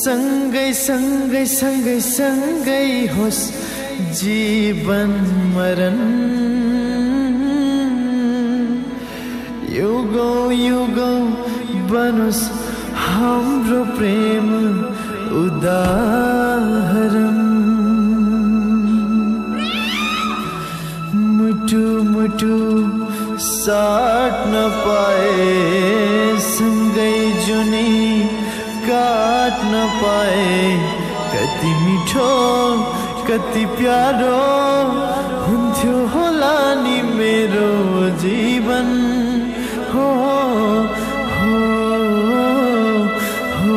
सँगै सँगै सँगै सँगै होस् जीवन मरण, युगौं युगौं बनोस् हाम्रो प्रेम उदाहरण। मुटु मुटु साट्न पाए, सँगै जुनी काट्न पाए, कति मिठो कति प्यारो हुन्थ्यो होला नि मेरो जीवन। हो हो हो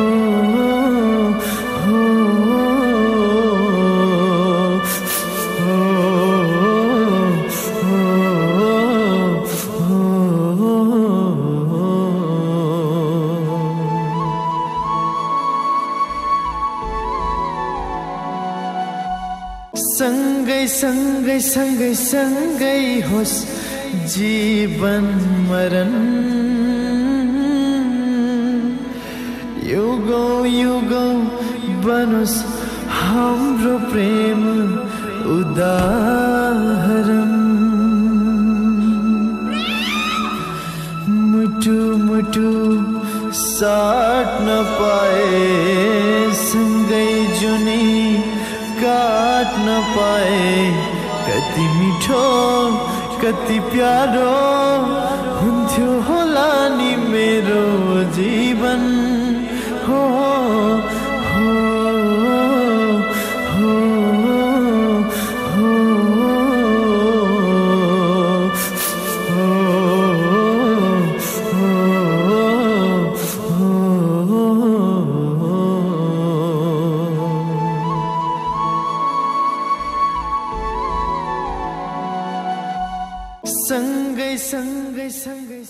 सँगै सँगै सँगै सँगै होस् जीवन मरण, युगौं युगौं बनोस् हाम्रो प्रेम उदाहरण। मुटु मुटु साट्न पाए, सँगै जुनी काट्न पाए, कति मिठो कति प्यारो हुन्थ्यो होला नि मेरो जीवन। हो हो हो सँगै सँगै सँगै